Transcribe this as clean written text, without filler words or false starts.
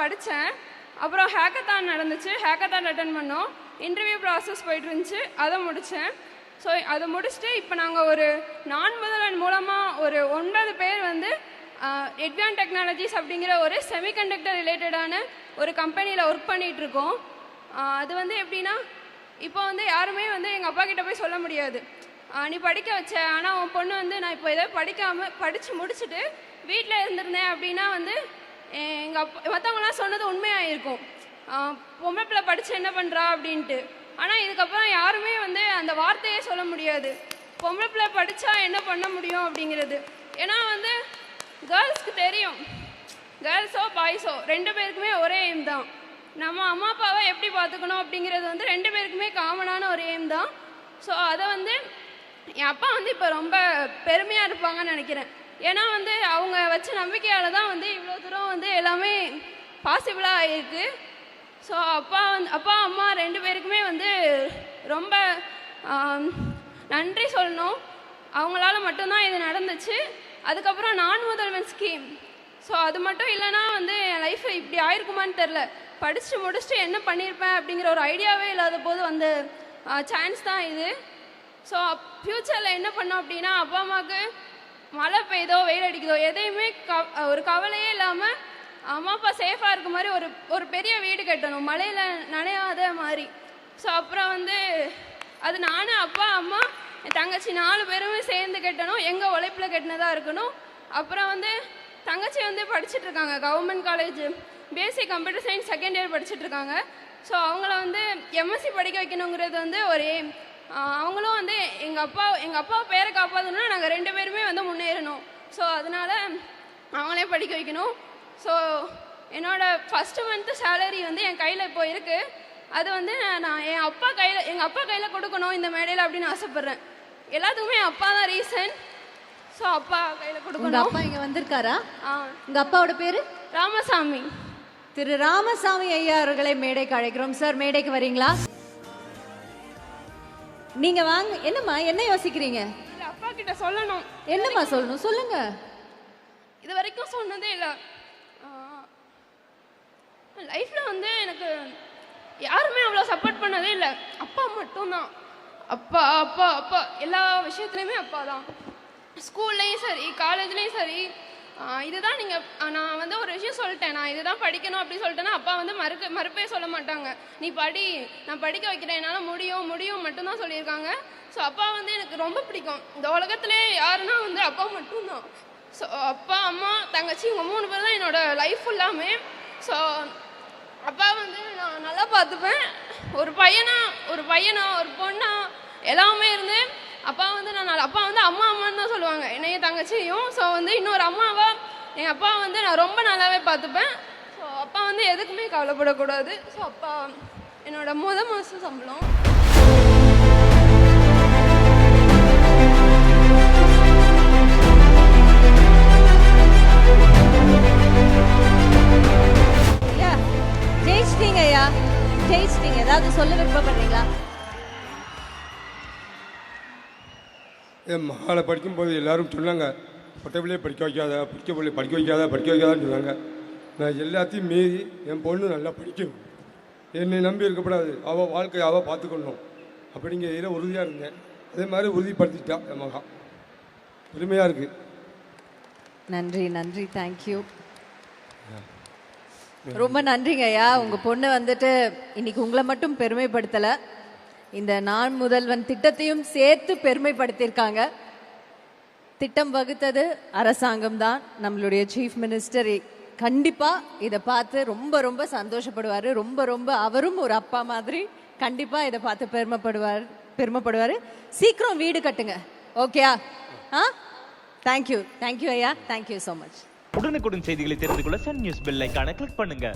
படித்தேன். அப்புறம் ஹேக்கத்தான் நடந்துச்சு. ஹேக்கத்தான் அட்டன் பண்ணோம். இன்டர்வியூ ப்ராசஸ் போயிட்டு இருந்துச்சு. அதை முடித்தேன். ஸோ அதை முடிச்சுட்டு இப்போ நாங்கள் ஒரு நான் முதல்வன் மூலமாக ஒரு 9 பேர் வந்து எட்வியான் டெக்னாலஜிஸ் அப்படிங்கிற ஒரு செமிகண்டக்டர் ரிலேட்டடான ஒரு கம்பெனியில் ஒர்க் பண்ணிகிட்ருக்கோம். அது வந்து எப்படின்னா, இப்போ வந்து யாருமே வந்து எங்கள் அப்பா கிட்ட போய் சொல்ல முடியாது, நீ படிக்க வச்ச, ஆனால் உன் பொண்ணு வந்து நான் இப்போ ஏதோ படித்து முடிச்சுட்டு வீட்டில் இருந்திருந்தேன் அப்படின்னா வந்து எங்கள் அப்பா மற்றவங்களாம் சொன்னது உண்மையாக இருக்கும், பொம்பளை பிள்ளை படித்து என்ன பண்ணுறா அப்படின்ட்டு. ஆனால் இதுக்கப்புறம் யாருமே வந்து அந்த வார்த்தையே சொல்ல முடியாது, பொம்பளை பிள்ளை படித்தா என்ன பண்ண முடியும் அப்படிங்கிறது. ஏன்னா வந்து கேர்ள்ஸ்க்கு தெரியும், கேர்ள்ஸோ பாய்ஸோ 2 பேருக்குமே ஒரே எய்ம் தான். நம்ம அம்மா அப்பாவை எப்படி பார்த்துக்கணும் அப்படிங்கிறது வந்து 2 பேருக்குமே காமனான ஒரு எய்ம் தான். ஸோ அதை வந்து என் அப்பா வந்து இப்போ ரொம்ப பெருமையாக இருப்பாங்கன்னு நினைக்கிறேன். ஏன்னா வந்து அவங்க வச்ச நம்பிக்கையால் தான் வந்து இவ்வளோ தூரம் வந்து எல்லாமே பாசிபிளாக ஆகிருக்கு. ஸோ அப்பா அம்மா 2 பேருக்குமே வந்து ரொம்ப நன்றி சொல்லணும். அவங்களால மட்டும்தான் இது நடந்துச்சு. அதுக்கப்புறம் நான் முதல்வன் ஸ்கீம், ஸோ அது மட்டும் இல்லைன்னா வந்து என் லைஃப் இப்படி ஆயிருக்குமான்னு தெரில. படித்து முடிச்சுட்டு என்ன பண்ணியிருப்பேன் அப்படிங்கிற ஒரு ஐடியாவே இல்லாத போது வந்து சான்ஸ் தான் இது. ஸோ ஃப்யூச்சரில் என்ன பண்ணோம் அப்படின்னா, அப்பா அம்மாவுக்கு மழை பெய்தோ வெயில் அடிக்குதோ எதையுமே ஒரு கவலையே இல்லாமல் அம்மா அப்பா சேஃபாக இருக்க மாதிரி ஒரு பெரிய வீடு கட்டணும், மழையில் நனையாத மாதிரி. ஸோ அப்புறம் வந்து அது நானும் அப்பா அம்மா என் தங்கச்சி 4 பேருமே சேர்ந்து கட்டணும், எங்கள் உழைப்பில் கட்டினதாக இருக்கணும். அப்புறம் வந்து தங்கச்சி வந்து படிச்சுட்ருக்காங்க government college basic computer science 2nd year படிச்சுட்ருக்காங்க. ஸோ அவங்கள வந்து எம்எஸ்சி படிக்க வைக்கணுங்கிறது வந்து ஒரு எய்ம். அவங்களும் வந்து எங்கள் அப்பா பேரை காப்பாற்றணும்னா நாங்கள் 2 பேருமே வந்து முன்னேறணும். ஸோ அதனால் அவங்களே படிக்க வைக்கணும். ஸோ என்னோடய ஃபஸ்ட்டு மந்த்து சேலரி வந்து என் கையில் இப்போ இருக்குது. அது வந்து நான் எங்கள் அப்பா கையில் கொடுக்கணும் இந்த மேடையில் அப்படின்னு ஆசைப்பட்றேன். எல்லாத்துக்குமே என் அப்பா தான் ரீசன். ஸோ அப்பா கையில் கொடுக்கணும். அப்பா இங்கே வந்திருக்காரா? உங்கள் அப்பாவோட பேர்? ராமசாமி. திரு ராமசாமி ஐயா அவர்களை மேடைக்கு அழைக்கிறோம். சார், மேடைக்கு வரீங்களா? நீங்க வாங்க. என்னம்மா, என்ன யோசிக்கிறீங்க? இல்லை, அப்பா கிட்ட சொல்லணும். என்னம்மா சொல்லணும்? சொல்லுங்க. இது வரைக்கும் சொன்னதே இல்லை. லைஃப்பில் வந்து எனக்கு யாருமே அவ்வளோ சப்போர்ட் பண்ணதே இல்லை, அப்பா மட்டும்தான். அப்பா அப்பா அப்பா எல்லா விஷயத்துலையுமே அப்பா தான். ஸ்கூல்லையும் சரி காலேஜ்லேயும் சரி, இதுதான் நீங்கள் நான் வந்து ஒரு விஷயம் சொல்லிட்டேன், நான் இதுதான் படிக்கணும் அப்படின்னு சொல்லிட்டேன்னா அப்பா வந்து மறுப்பே சொல்ல மாட்டாங்க. நீ படி, நான் படிக்க வைக்கிறேன், என்னால் முடியும் மட்டும்தான் சொல்லியிருக்காங்க. ஸோ அப்பா வந்து எனக்கு ரொம்ப பிடிக்கும். இந்த உலகத்திலே யாருன்னா வந்து அப்பா மட்டும்தான். ஸோ அப்பா அம்மா தங்கச்சி இவங்க 3 பேர் தான் என்னோடய லைஃப் ஃபுல்லாமே. ஸோ அப்பா வந்து நான் நல்லா பார்த்துப்பேன். ஒரு பையனா ஒரு பொண்ணா எல்லாமே இருந்து அப்பா வந்து அப்பா வந்து அம்மான்னு தான் சொல்லுவாங்க என்னைய தங்கச்சியும். ஸோ வந்து இன்னொரு அம்மாவா என் அப்பா வந்து நான் ரொம்ப நல்லாவே பார்த்துப்பேன். ஸோ அப்பா வந்து எதுக்குமே கவலைப்படக்கூடாது. ஸோ அப்பா என்னோட மாதம் சம்பளம். ஜெயிச்சிட்டீங்க ஐயா, ஜெயிச்சிட்டீங்க. ஏதாவது சொல்ல விருப்பப்படுறீங்களா? என் மகளை படிக்கும்போது எல்லாரும் சொன்னாங்க, பொட்டை படிக்க வைக்காதான்னு சொன்னாங்க. நான் எல்லாத்தையும் மீறி என் பொண்ணு நல்லா படிக்கணும், என்னை நம்பி இருக்கக்கூடாது, அவள் வாழ்க்கையை அவள் பார்த்துக்கணும் அப்படிங்கிறதில் உறுதியாக இருந்தேன். அதே மாதிரி உறுதிப்படுத்திட்டான் என் மகா. பெருமையாக இருக்குது. நன்றி நன்றி, தேங்க்யூ. ரொம்ப நன்றிங்க ஐயா. உங்கள் பொண்ணு வந்துட்டு இன்னைக்கு உங்களை மட்டும் பெருமைப்படுத்தலை, இந்த நான் முதல்வன் திட்டத்தையும் சேர்த்து பெருமைப்படுத்தியிருக்காங்க. திட்டம் வகுத்தது அரசாங்கம் தான். நம்மளுடைய சீஃப் மினிஸ்டர் கண்டிப்பாக இதை பார்த்து ரொம்ப ரொம்ப சந்தோஷப்படுவார். ரொம்ப அவரும் ஒரு அப்பா மாதிரி கண்டிப்பாக இதை பார்த்து பெருமைப்படுவார். சீக்கிரம் வீடு கட்டுங்க, ஓகேயா? தேங்க்யூ ஐயா, தேங்க்யூ ஸோ மச். உடனுக்குடன் செய்திகளை தெரிந்து கொள்ள சன் நியூஸ் பெல் ஐகானை கிளிக் பண்ணுங்க.